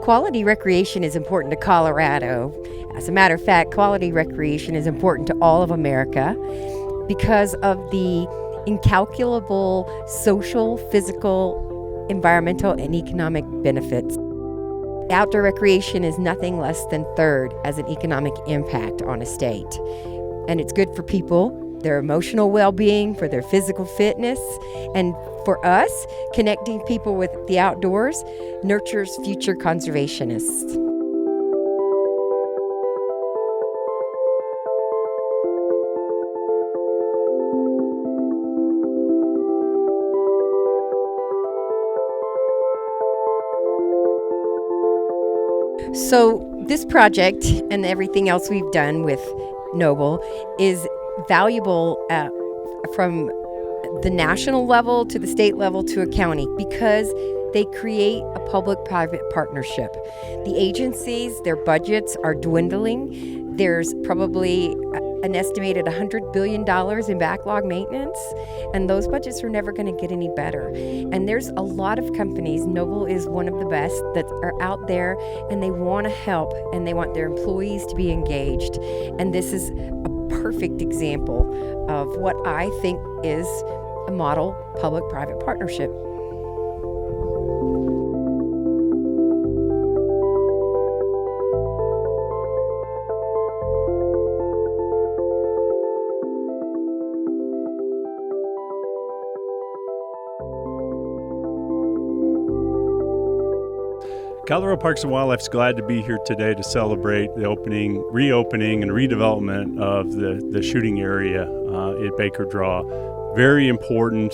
quality recreation is important to Colorado. As a matter of fact, quality recreation is important to all of America because of the incalculable social, physical, environmental, and economic benefits. Outdoor recreation is nothing less than third as an economic impact on a state. And it's good for people, their emotional well-being, for their physical fitness, and for us, connecting people with the outdoors nurtures future conservationists. So this project and everything else we've done with Noble is valuable from the national level to the state level to a county because they create a public-private partnership. The agencies, their budgets are dwindling. There's probably an estimated $100 billion in backlog maintenance, and those budgets are never going to get any better. And there's a lot of companies, Noble is one of the best, that are out there and they want to help and they want their employees to be engaged. And this is a perfect example of what I think is a model public-private partnership. Colorado Parks and Wildlife is glad to be here today to celebrate the reopening, and redevelopment of the shooting area at Baker Draw. Very important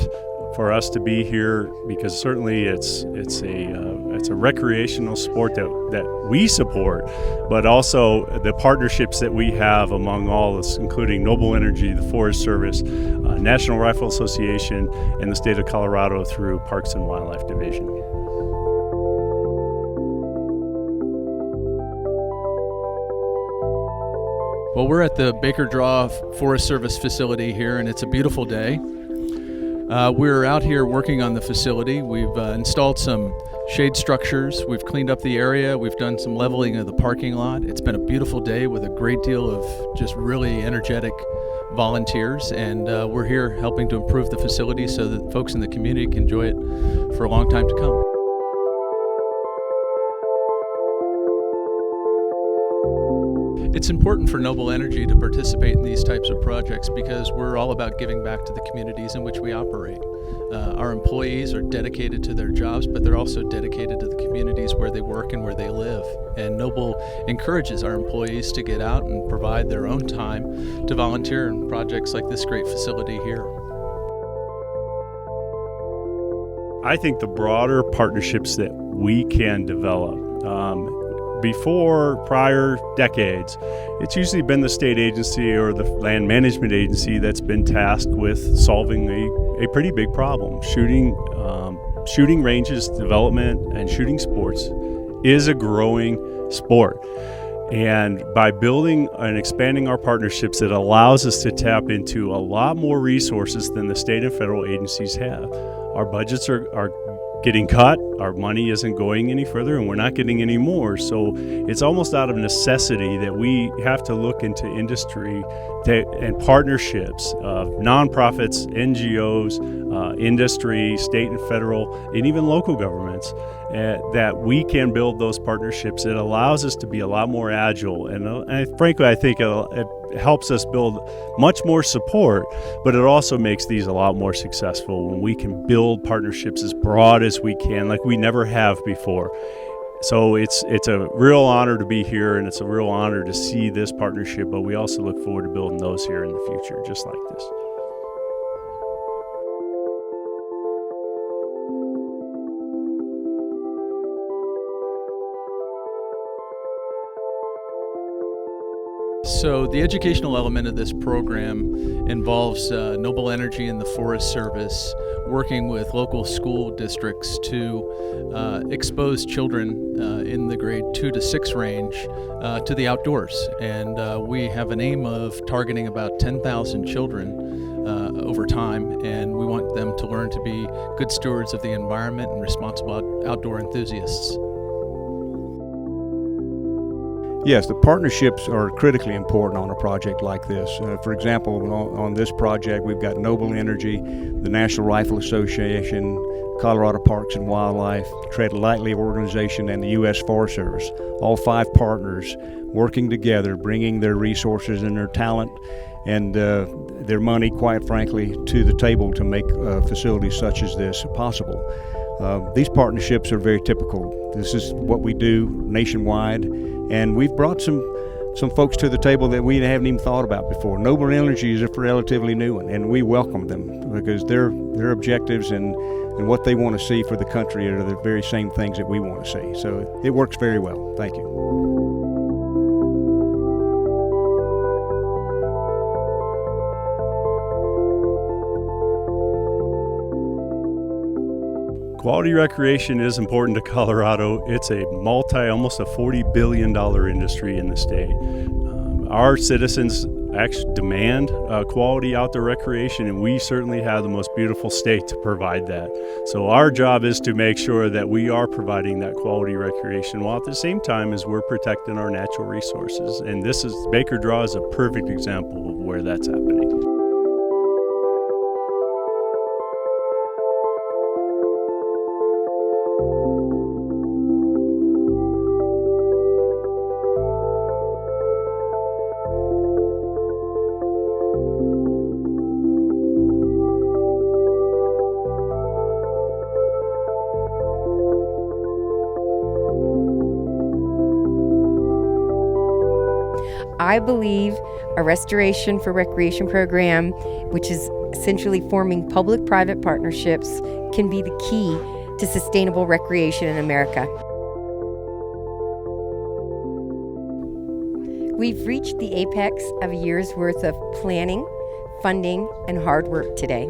for us to be here because certainly it's a recreational sport that we support, but also the partnerships that we have among all this, including Noble Energy, the Forest Service, National Rifle Association, and the state of Colorado through Parks and Wildlife Division. Well, we're at the Baker Draw Forest Service facility here, and it's a beautiful day. We're out here working on the facility. We've installed some shade structures. We've cleaned up the area. We've done some leveling of the parking lot. It's been a beautiful day with a great deal of just really energetic volunteers, and we're here helping to improve the facility so that folks in the community can enjoy it for a long time to come. It's important for Noble Energy to participate in these types of projects because we're all about giving back to the communities in which we operate. Our employees are dedicated to their jobs, but they're also dedicated to the communities where they work and where they live. And Noble encourages our employees to get out and provide their own time to volunteer in projects like this great facility here. I think the broader partnerships that we can develop, prior decades, it's usually been the state agency or the land management agency that's been tasked with solving a pretty big problem. Shooting ranges development and shooting sports is a growing sport. And by building and expanding our partnerships, it allows us to tap into a lot more resources than the state and federal agencies have. Our budgets are getting cut, our money isn't going any further, and we're not getting any more. So it's almost out of necessity that we have to look into industry and partnerships of nonprofits, NGOs, industry, state and federal, and even local governments, that we can build those partnerships. It allows us to be a lot more agile, and frankly, I think it helps us build much more support, but it also makes these a lot more successful when we can build partnerships as broad as we can, like we never have before. So it's a real honor to be here, and it's a real honor to see this partnership, but we also look forward to building those here in the future, just like this. So the educational element of this program involves Noble Energy and the Forest Service working with local school districts to expose children in the grade 2 to 6 range to the outdoors. And we have an aim of targeting about 10,000 children over time, and we want them to learn to be good stewards of the environment and responsible outdoor enthusiasts. Yes, the partnerships are critically important on a project like this. For example, on this project, we've got Noble Energy, the National Rifle Association, Colorado Parks and Wildlife, Tread Lightly Organization, and the U.S. Forest Service. All 5 partners working together, bringing their resources and their talent and their money, quite frankly, to the table to make facilities such as this possible. These partnerships are very typical. This is what we do nationwide, and we've brought some folks to the table that we haven't even thought about before. Noble Energy is a relatively new one, and we welcome them because their objectives and what they want to see for the country are the very same things that we want to see. So it works very well. Thank you. Quality recreation is important to Colorado. It's a almost a $40 billion industry in the state. Our citizens actually demand quality outdoor recreation, and we certainly have the most beautiful state to provide that. So our job is to make sure that we are providing that quality recreation while at the same time as we're protecting our natural resources. And Baker Draw is a perfect example of where that's happening. I believe a restoration for recreation program, which is essentially forming public-private partnerships, can be the key to sustainable recreation in America. We've reached the apex of a year's worth of planning, funding, and hard work today.